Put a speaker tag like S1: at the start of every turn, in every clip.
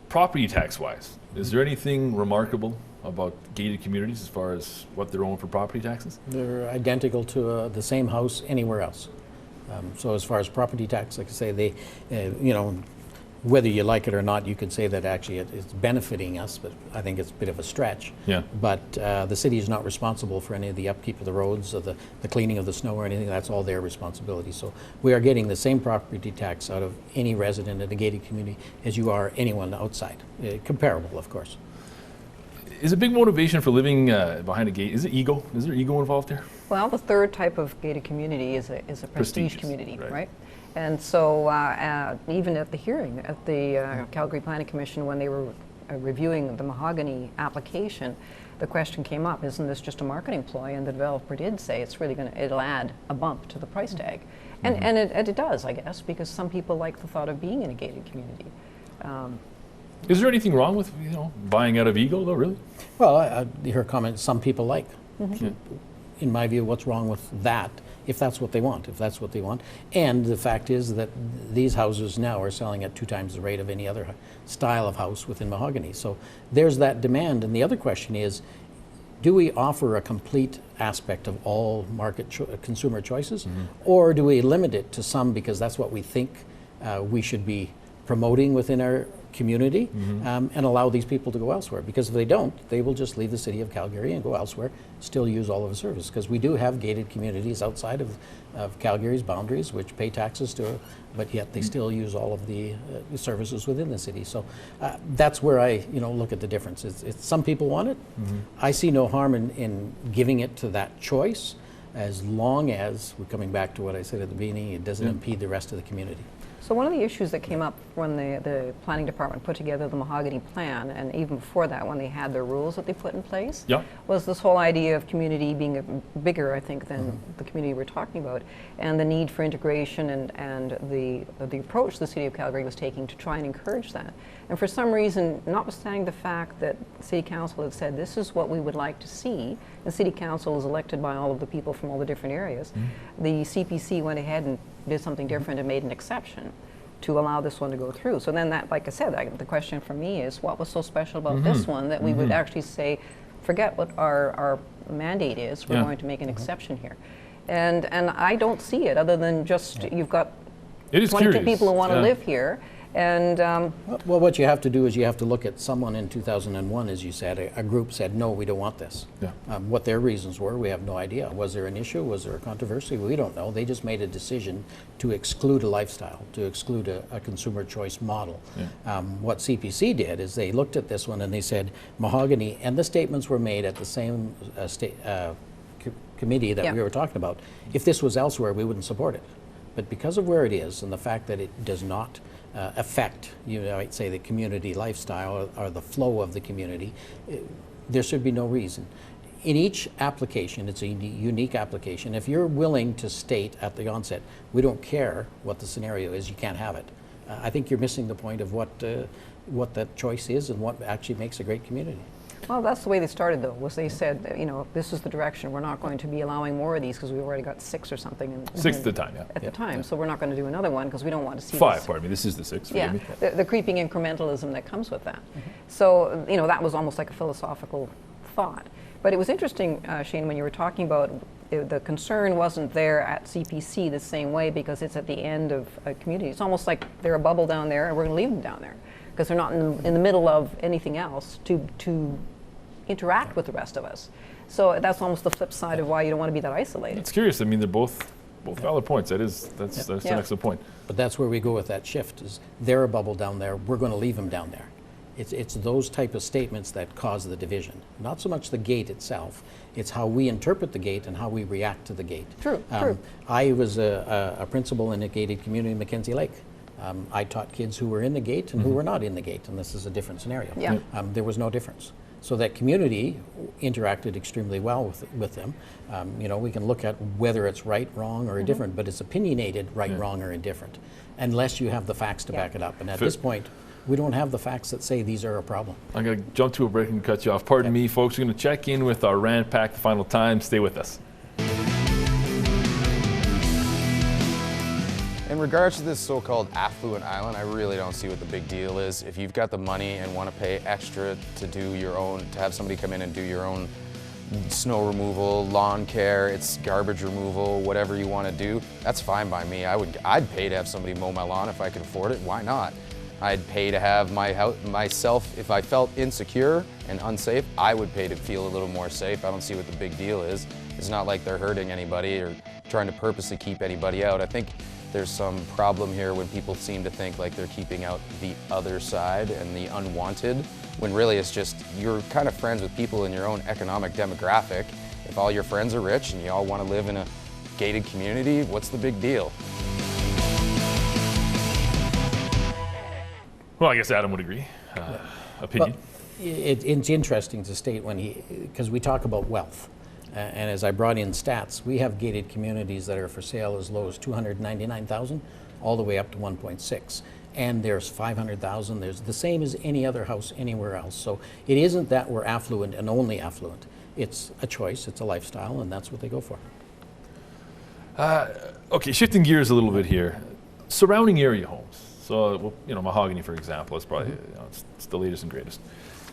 S1: property tax-wise, is there anything remarkable about gated communities as far as what they're owing for property taxes?
S2: They're identical to the same house anywhere else. So as far as property tax, like I say, they, whether you like it or not, you could say that actually it's benefiting us, but I think it's a bit of a stretch.
S1: Yeah.
S2: But the city is not responsible for any of the upkeep of the roads or the cleaning of the snow or anything. That's all their responsibility. So we are getting the same property tax out of any resident in a gated community as you are anyone outside. Comparable, of course.
S1: Is a big motivation for living behind a gate, is it ego? Is there ego involved there?
S3: Well, the third type of gated community is a prestige community, right? And so even at the hearing at the Calgary Planning Commission, when they were reviewing the mahogany application, the question came up, isn't this just a marketing ploy? And the developer did say it's really it'll add a bump to the price tag. And it does, I guess, because some people like the thought of being in a gated community.
S1: Is there anything wrong with buying out of ego, though, really?
S2: Well, I hear a comment some people like. In my view, what's wrong with that? If that's what they want, And the fact is that these houses now are selling at 2 times the rate of any other style of house within mahogany. So there's that demand. And the other question is, do we offer a complete aspect of all market consumer choices? Or do we limit it to some because that's what we think we should be promoting within our community and allow these people to go elsewhere? Because if they don't, they will just leave the city of Calgary and go elsewhere, still use all of the services. Because we do have gated communities outside of Calgary's boundaries which pay taxes to, but yet they still use all of the services within the city. So that's where I look at the difference. It's some people want it. I see no harm in giving it to that choice, as long as, we're coming back to what I said at the beginning, it doesn't impede the rest of the community.
S3: So one of the issues that came up when the planning department put together the mahogany plan, and even before that when they had their rules that they put in place, was this whole idea of community being bigger, I think, than the community we're talking about, and the need for integration and the approach the city of Calgary was taking to try and encourage that. And for some reason, notwithstanding the fact that city council had said this is what we would like to see, and city council is elected by all of the people from all the different areas, the CPC went ahead and did something different and made an exception to allow this one to go through. So then that, like I said, the question for me is, what was so special about this one that we would actually say, forget what our mandate is, we're going to make an exception here. And I don't see it, other than just you've got 22 people who want to live here. And
S2: well, what you have to do is you have to look at someone in 2001, as you said, a group said, no, we don't want this. What their reasons were, we have no idea. Was there an issue? Was there a controversy? We don't know. They just made a decision to exclude a lifestyle, to exclude a consumer choice model. What CPC did is they looked at this one and they said, mahogany, and the statements were made at the same committee that we were talking about. If this was elsewhere, we wouldn't support it. But because of where it is and the fact that it does not affect, I'd say, the community lifestyle or the flow of the community, there should be no reason. In each application, it's a unique application. If you're willing to state at the onset, we don't care what the scenario is, you can't have it. I think you're missing the point of what that choice is and what actually makes a great community.
S3: Well, that's the way they started, though, was they said, this is the direction. We're not going to be allowing more of these because we've already got 6 or something.
S1: 6 at the time,
S3: At the time, so we're not going to do another one because we don't want to see
S1: 5, pardon me, this is the 6th.
S3: Yeah, the creeping incrementalism that comes with that. So, that was almost like a philosophical thought. But it was interesting, Shane, when you were talking about the concern wasn't there at CPC the same way because it's at the end of a community. It's almost like they're a bubble down there and we're going to leave them down there because they're not in the middle of anything else to interact with the rest of us. So that's almost the flip side of why you don't want to be that isolated.
S1: It's curious. I mean, they're both valid points. That's an excellent point.
S2: But that's where we go with that shift. Is they're a bubble down there. We're going to leave them down there. It's those type of statements that cause the division. Not so much the gate itself. It's how we interpret the gate and how we react to the gate.
S3: True.
S2: I was a principal in a gated community in Mackenzie Lake. I taught kids who were in the gate and who were not in the gate, and this is a different scenario. There was no difference. So that community interacted extremely well with them. We can look at whether it's right, wrong, or indifferent, but it's opinionated right, wrong, or indifferent, unless you have the facts to back it up. And at this point, we don't have the facts that say these are a problem.
S1: I'm going to jump to a break and cut you off. Pardon me, folks. We're going to check in with our Rand Pack the final time. Stay with us.
S4: In regards to this so-called affluent island, I really don't see what the big deal is. If you've got the money and want to pay extra to do your own, to have somebody come in and do your own snow removal, lawn care, it's garbage removal, whatever you want to do, that's fine by me. I'd pay to have somebody mow my lawn if I could afford it. Why not? I'd pay to have myself, if I felt insecure and unsafe, I would pay to feel a little more safe. I don't see what the big deal is. It's not like they're hurting anybody or trying to purposely keep anybody out. I think there's some problem here when people seem to think like they're keeping out the other side and the unwanted, when really it's just you're kind of friends with people in your own economic demographic. If all your friends are rich and you all want to live in a gated community, what's the big deal?
S1: Well, I guess Adam would agree. Opinion?
S2: Well, it's interesting to state because we talk about wealth. And as I brought in stats, we have gated communities that are for sale as low as $299,000 all the way up to 1.6. And there's 500,000. There's the same as any other house anywhere else. So it isn't that we're affluent and only affluent. It's a choice, it's a lifestyle, and that's what they go for.
S1: Okay, shifting gears a little bit here. Surrounding area homes. So, Mahogany, for example, is probably it's the latest and greatest.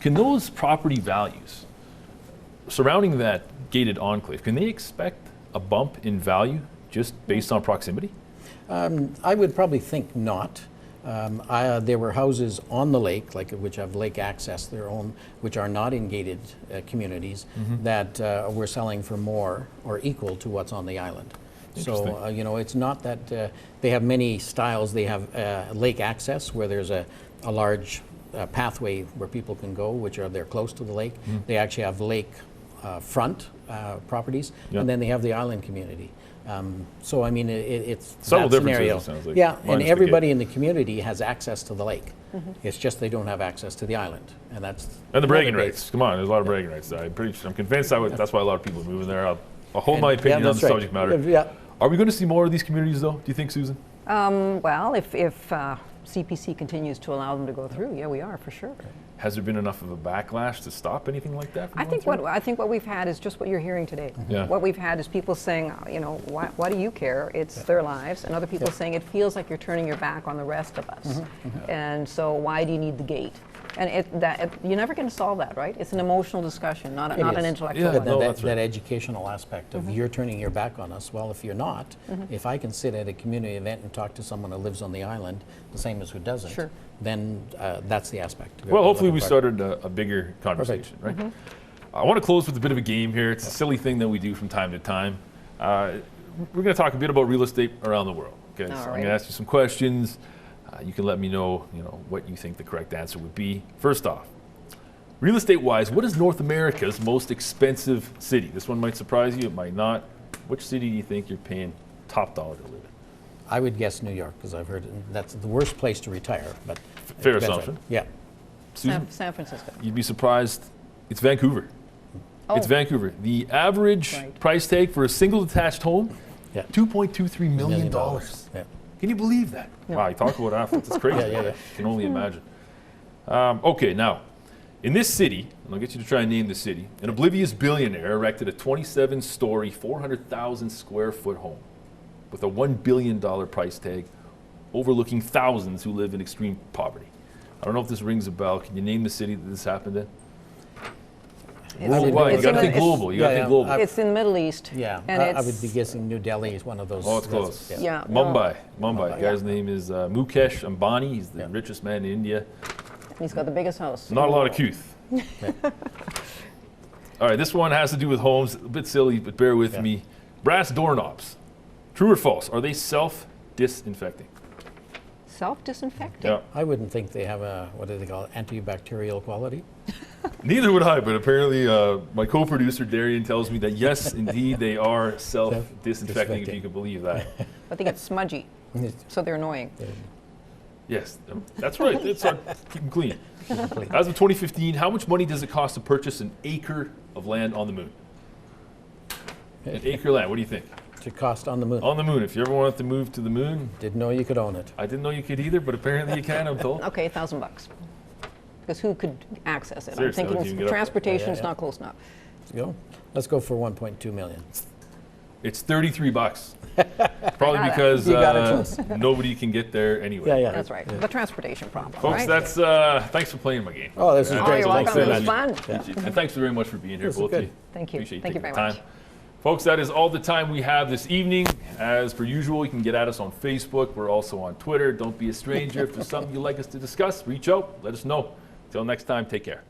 S1: Can those property values surrounding that gated enclave, can they expect a bump in value just based on proximity?
S2: I would probably think not. There were houses on the lake, which have lake access, their own, which are not in gated communities, that were selling for more or equal to what's on the island. So, it's not that they have many styles. They have lake access where there's a large pathway where people can go, they're close to the lake. They actually have lake front properties, and then they have the island community. So, I mean, it's
S1: several
S2: that
S1: differences,
S2: scenario.
S1: it sounds like.
S2: Yeah, and
S1: Minus
S2: everybody in the community has access to the lake. It's just they don't have access to the island, and that's
S1: and the bragging rights. Come on, there's a lot of bragging rights. I'm convinced that's why a lot of people are moving there. I'll hold my opinion on the subject matter.
S2: Yeah.
S1: Are we going to see more of these communities, though? Do you think, Susan?
S3: Well, if CPC continues to allow them to go through, yeah, we are for sure.
S1: Has there been enough of a backlash to stop anything like that from
S3: I think what we've had is just what you're hearing today.
S1: Yeah.
S3: What we've had is people saying, why do you care? It's their lives, and other people saying it feels like you're turning your back on the rest of us, and so why do you need the gate? And you're never going to solve that, right? It's an emotional discussion, not an intellectual one.
S2: That educational aspect of you're turning your back on us. Well, if you're not, if I can sit at a community event and talk to someone who lives on the island, the same as who doesn't, then that's the aspect.
S1: Well, hopefully we started a bigger conversation, right? I want to close with a bit of a game here. It's a silly thing that we do from time to time. We're going to talk a bit about real estate around the world. Okay, so I'm going to ask you some questions. You can let me know, what you think the correct answer would be. First off, real estate-wise, what is North America's most expensive city? This one might surprise you, it might not. Which city do you think you're paying top dollar to live in?
S2: I would guess New York, because I've heard that's the worst place to retire. But
S1: fair assumption.
S2: Right. Yeah.
S1: Susan?
S3: San Francisco.
S1: You'd be surprised. It's Vancouver.
S3: Oh.
S1: It's Vancouver. The average price tag for a single detached home, $2.23 million.
S2: Yeah.
S1: Can you believe that? No. Wow, you talk about affluence. It's crazy.
S2: Yeah.
S1: I can only imagine. Okay, now, in this city, and I'll get you to try and name the city, an oblivious billionaire erected a 27-story, 400,000 square foot home with a $1 billion price tag, overlooking thousands who live in extreme poverty. I don't know if this rings a bell. Can you name the city that this happened in? Worldwide. You got to think global.
S3: It's in the Middle East.
S2: Yeah, and I would be guessing New Delhi is one of those.
S1: Oh, it's close.
S3: Yeah.
S1: Mumbai. The guy's name is Mukesh Ambani. He's the richest man in India.
S3: He's got the biggest house.
S1: Not a lot of couth. All right, this one has to do with homes. A bit silly, but bear with me. Brass doorknobs. True or false? Are they self-disinfecting?
S3: Self-disinfecting?
S1: Yeah.
S2: I wouldn't think they have what do they call it, antibacterial quality.
S1: Neither would I, but apparently my co-producer Darian tells me that yes, indeed, they are self-disinfecting, if you can believe that.
S3: But they get smudgy, so they're annoying.
S1: Yes, that's right. It's keep them clean. As of 2015, how much money does it cost to purchase an acre of land on the moon? An acre of land, what do you think?
S2: To cost on the moon.
S1: On the moon. If you ever wanted to move to the moon.
S2: Didn't know you could own it.
S1: I didn't know you could either, but apparently you can, I'm told.
S3: Okay, $1,000. Because who could access it?
S1: Seriously,
S3: I'm thinking transportation's not close enough.
S2: Let's go for 1.2 million.
S1: It's $33. Probably because nobody can get there anyway.
S2: Yeah.
S3: That's right. The transportation problem.
S1: Folks,
S3: right?
S1: that's thanks for playing my game.
S2: Oh, this is great.
S3: You're
S2: Thanks
S3: welcome.
S2: very
S3: It
S2: much.
S3: was fun.
S1: And thanks very much for being here, both of you.
S3: Thank you.
S1: Appreciate you
S3: Thank you
S1: taking
S3: very
S1: the
S3: much.
S1: time. Folks, that is all the time we have this evening. As per usual, you can get at us on Facebook. We're also on Twitter. Don't be a stranger. If there's something you'd like us to discuss, reach out. Let us know. Until next time, take care.